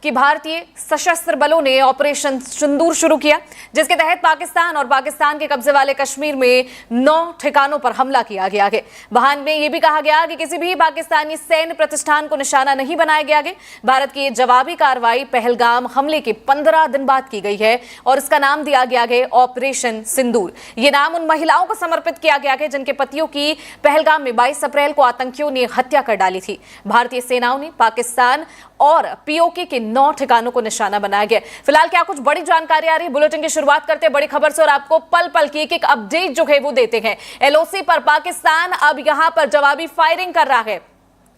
कि भारतीय सशस्त्र बलों ने ऑपरेशन सिंदूर शुरू किया, जिसके तहत पाकिस्तान और पाकिस्तान के कब्जे वाले कश्मीर में 9 ठिकानों पर हमला किया गया है। बयान में यह भी कहा गया कि किसी भी पाकिस्तानी सैन्य प्रतिष्ठान को निशाना नहीं बनाया गया है। भारत की जवाबी कार्रवाई पहलगाम हमले के 15 दिन बाद की गई है और इसका नाम दिया गया है ऑपरेशन सिंदूर। यह नाम उन महिलाओं को समर्पित किया गया है जिनके पतियों की पहलगाम में 22 अप्रैल को आतंकियों ने हत्या कर डाली थी। भारतीय सेनाओं ने पाकिस्तान और पीओके के 9 ठिकानों को निशाना बनाया गया। फिलहाल क्या कुछ बड़ी जानकारी आ रही है, बुलेटिन की शुरुआत करते हैं बड़ी खबर से और आपको पल पल की एक अपडेट जो है वो देते हैं। एलओसी पर पाकिस्तान अब यहां पर जवाबी फायरिंग कर रहा है।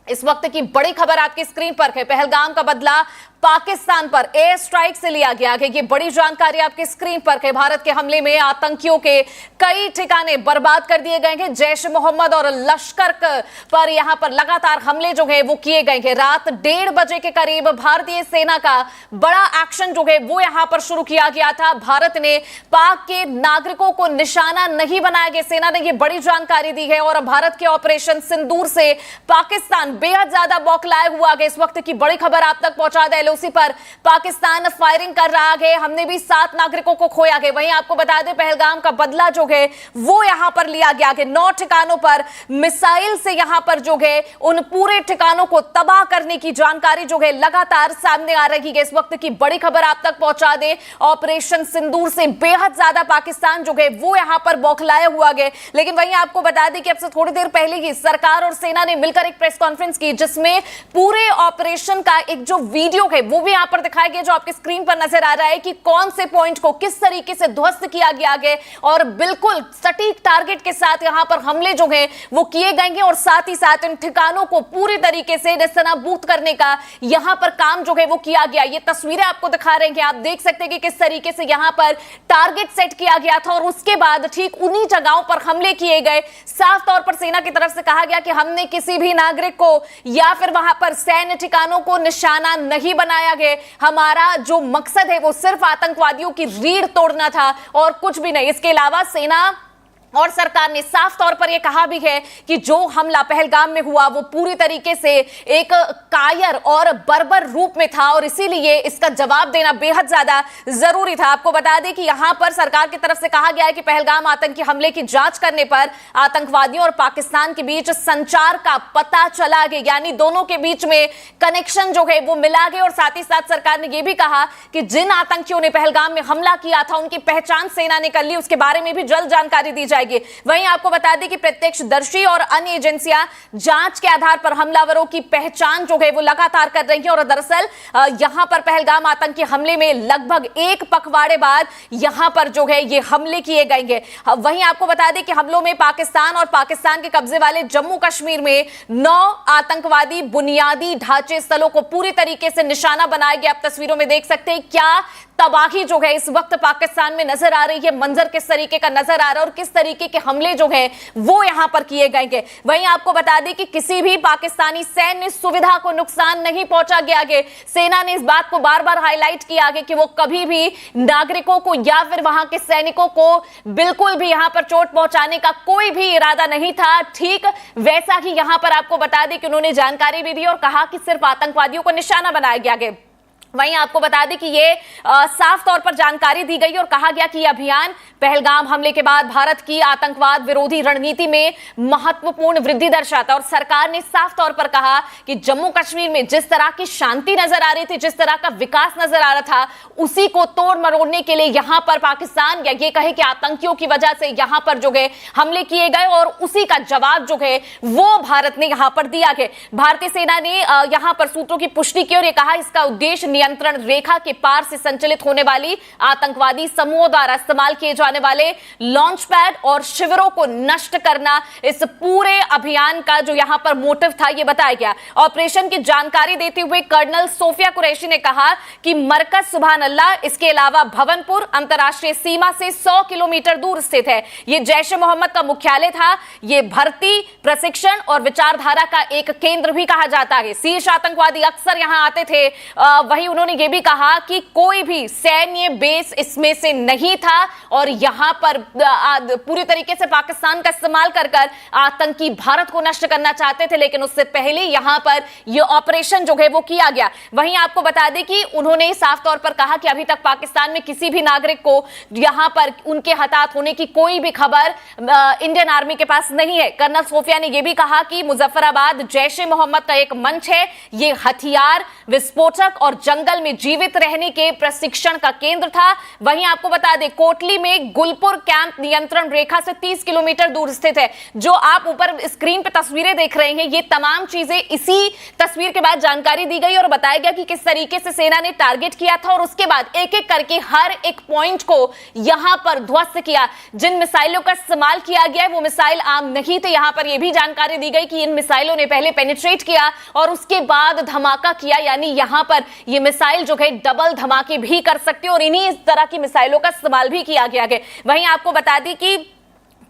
इस वक्त की बड़ी खबर आपकी स्क्रीन पर है। पहलगाम का बदला पाकिस्तान पर एयर स्ट्राइक से लिया गया है। ये बड़ी जानकारी आपकी स्क्रीन पर है। भारत के हमले में आतंकियों के कई ठिकाने बर्बाद कर दिए गए हैं। जैश मोहम्मद और लश्कर पर यहां पर लगातार हमले जो है वो किए गए हैं। रात 1:30 बजे के करीब भारतीय सेना का बड़ा एक्शन जो है वो यहां पर शुरू किया गया था। भारत ने पाक के नागरिकों को निशाना नहीं बनाया गया। सेना ने यह बड़ी जानकारी दी है और भारत के ऑपरेशन सिंदूर से पाकिस्तान बेहद ज्यादा बौखलाया हुआ है। इस वक्त की बड़ी खबर आप तक पहुंचा दे। एलओसी पर पाकिस्तान फायरिंग कर रहा है। हमने भी 7 नागरिकों को खोया है। वहीं आपको बता दें पहलगाम का बदला जो है वो यहां पर लिया गया है। 9 ठिकानों पर मिसाइल से यहां पर जो है उन पूरे ठिकानों को तबाह करने की जानकारी जो है लगातार सामने आ रही है। इस वक्त की बड़ी खबर आप तक पहुंचा दें। ऑपरेशन सिंदूर से बेहद ज्यादा पाकिस्तान जो है वो यहां पर बौखलाया हुआ है। लेकिन वहीं आपको बता दें कि अब से थोड़ी देर पहले ही सरकार और सेना ने मिलकर एक प्रेस कॉन्फ्रेंस की जिसमें पूरे ऑपरेशन का एक जो वीडियो है वो भी यहां पर दिखाया गया जो आपकी स्क्रीन पर नजर आ रहा है कि कौन से पॉइंट को किस तरीके से ध्वस्त किया गया है और बिल्कुल सटीक टारगेट के साथ यहां पर हमले जो हैं वो किए गए और साथ ही साथ इन ठिकानों को पूरी तरीके से निशानाबूद करने का यहां पर काम जो है वो किया गया। ये तस्वीरें आपको दिखा रहे हैं, आप देख सकते हैं कि किस तरीके से यहां पर टारगेट सेट किया गया था और उसके बाद ठीक उन्हीं जगहों पर हमले किए गए। साफ तौर पर सेना की तरफ से कहा गया कि हमने किसी भी नागरिक को या फिर वहां पर सैन्य ठिकानों को निशाना नहीं बनाया गया। हमारा जो मकसद है वो सिर्फ आतंकवादियों की रीढ़ तोड़ना था और कुछ भी नहीं। इसके अलावा सेना और सरकार ने साफ तौर पर यह कहा भी है कि जो हमला पहलगाम में हुआ वो पूरी तरीके से एक कायर और बर्बर रूप में था और इसीलिए इसका जवाब देना बेहद ज्यादा जरूरी था। आपको बता दें कि यहां पर सरकार की तरफ से कहा गया है कि पहलगाम आतंकी हमले की जांच करने पर आतंकवादियों और पाकिस्तान के बीच संचार का पता चला गया, यानी दोनों के बीच में कनेक्शन जो है वो मिला गया। और साथ ही साथ सरकार ने यह भी कहा कि जिन आतंकियों ने पहलगाम में हमला किया था उनकी पहचान सेना ने कर ली, उसके बारे में भी जल्द जानकारी दी जाएगी। वहीं आपको बता दें कि प्रत्यक्षदर्शी और अन्य एजेंसियां जांच के आधार पर हमलावरों की पहचान जो है वो लगातार कर रही हैं और दरअसल यहां पर पहलगाम आतंकी हमले में लगभग 1 पखवाड़े बाद यहां पर जो है ये हमले किए गए हैं। वहीं आपको बता दें कि हमलों में पाकिस्तान और पाकिस्तान के कब्जे वाले जम्मू कश्मीर में 9 आतंकवादी बुनियादी ढांचे स्थलों को पूरी तरीके से निशाना बनाया गया। आप तस्वीरों में देख सकते हैं क्या तबाही जो है इस वक्त पाकिस्तान में नजर आ रही है, मंजर किस तरीके का नजर आ रहा है और किस तरीके के हमले जो है वो यहां पर किए गए हैं। वहीं आपको बता दें कि किसी भी पाकिस्तानी सैन्य सुविधा को नुकसान नहीं पहुंचा गया है। सेना ने इस बात को बार बार हाईलाइट किया है कि वो कभी भी नागरिकों को या फिर वहां के सैनिकों को बिल्कुल भी यहां पर चोट पहुंचाने का कोई भी इरादा नहीं था। ठीक वैसा ही यहां पर आपको बता दें कि उन्होंने जानकारी भी दी और कहा कि सिर्फ आतंकवादियों को निशाना बनाया गया है। वहीं आपको बता दें कि ये साफ तौर पर जानकारी दी गई और कहा गया कि यह अभियान पहलगाम हमले के बाद भारत की आतंकवाद विरोधी रणनीति में महत्वपूर्ण वृद्धि दर्शाता है। और सरकार ने साफ तौर पर कहा कि जम्मू कश्मीर में जिस तरह की शांति नजर आ रही थी, जिस तरह का विकास नजर आ रहा था, उसी को तोड़ मरोड़ने के लिए यहां पर पाकिस्तान या ये कहे कि आतंकियों की वजह से यहां पर जो है हमले किए गए और उसी का जवाब जो है वो भारत ने यहां पर दिया है। भारतीय सेना ने यहां पर सूत्रों की पुष्टि की और यह कहा इसका उद्देश्य नियंत्रण रेखा के पार से संचालित होने वाली आतंकवादी समूहों द्वारा इस्तेमाल किए जाने वाले लॉन्च पैड और शिविरों को नष्ट करना इस पूरे अभियान का जो यहां पर मोटिव था ये बताया गया। ऑपरेशन की जानकारी देते हुए कर्नल सोफिया कुरैशी ने कहा कि मरकज सुभान अल्लाह, इसके अलावा भवनपुर अंतरराष्ट्रीय सीमा से 100 किलोमीटर दूर स्थित है। यह जैश ए मोहम्मद का मुख्यालय था। यह भर्ती, प्रशिक्षण और विचारधारा का एक केंद्र भी कहा जाता है। शीर्ष आतंकवादी अक्सर यहां आते थे। वहीं वहीं उन्होंने ये भी कहा कि कोई भी सैन्य बेस इसमें से नहीं था और यहां पर पूरी तरीके से पाकिस्तान का इस्तेमाल कर आतंकी भारत को नष्ट करना चाहते थे, लेकिन उससे पहले यहां पर यह ऑपरेशन जो है वो किया गया। वहीं आपको बता दें कि उन्होंने साफ तौर पर कहा कि अभी तक पाकिस्तान में किसी भी नागरिक को यहां पर उनके हताहत होने की कोई भी खबर इंडियन आर्मी के पास नहीं है। कर्नल सोफिया ने यह भी कहा कि मुजफ्फराबाद जैश ए मोहम्मद का एक मंच है, यह हथियार, विस्फोटक और जंगल में जीवित रहने के प्रशिक्षण का केंद्र था। वहीं आपको बता दें कोटली में गुलपुर कैंप नियंत्रण रेखा से 30 किलोमीटर दूर स्थित है। जो आप ऊपर स्क्रीन पे तस्वीरें देख रहे हैं, ये तमाम चीजें इसी तस्वीर के बाद जानकारी दी गई और बताया गया कि किस तरीके से सेना ने टारगेट किया था और उसके बाद एक एक करके हर एक पॉइंट को यहां पर ध्वस्त किया। जिन मिसाइलों का इस्तेमाल किया गया है वो मिसाइल आम नहीं थे। यहां पर यह भी जानकारी दी गई कि इन मिसाइलों ने पहले पेनिट्रेट किया और उसके बाद धमाका किया, यानी यहां पर यह मिसाइल जो है डबल धमाके भी कर सकते और इन्हीं इस तरह की मिसाइलों का इस्तेमाल भी किया गया है। वहीं आपको बता दी कि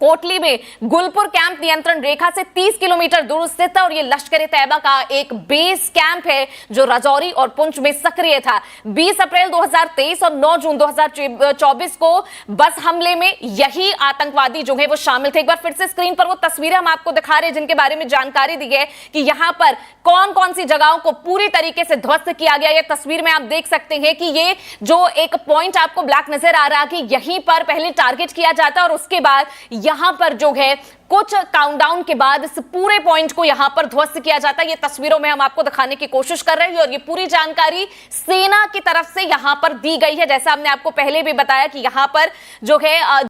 कोटली में गुलपुर कैंप नियंत्रण रेखा से 30 किलोमीटर दूर स्थित है और यह लश्कर-ए-तैयबा का एक बेस कैंप है जो राजौरी और पुंछ में सक्रिय था। 20 अप्रैल 2023 और 9 जून 2024 को बस हमले में यही आतंकवादी जो है वो शामिल थे। एक बार फिर से स्क्रीन पर वो तस्वीरें हम आपको दिखा रहे हैं जिनके बारे में जानकारी दी है कि यहां पर कौन कौन सी जगहों को पूरी तरीके से ध्वस्त किया गया। यह तस्वीर में आप देख सकते हैं कि ये जो एक पॉइंट आपको ब्लैक नजर आ रहा है कि यहीं पर पहले टारगेट किया जाता और उसके बाद यहां पर जो है कुछ काउंटडाउन के बाद इस पूरे पॉइंट को यहां पर ध्वस्त किया जाता है। ये तस्वीरों में हम आपको दिखाने की कोशिश कर रहे हैं और ये पूरी जानकारी सेना की तरफ से यहां पर दी गई है। जैसा हमने आपको पहले भी बताया कि यहां पर जो है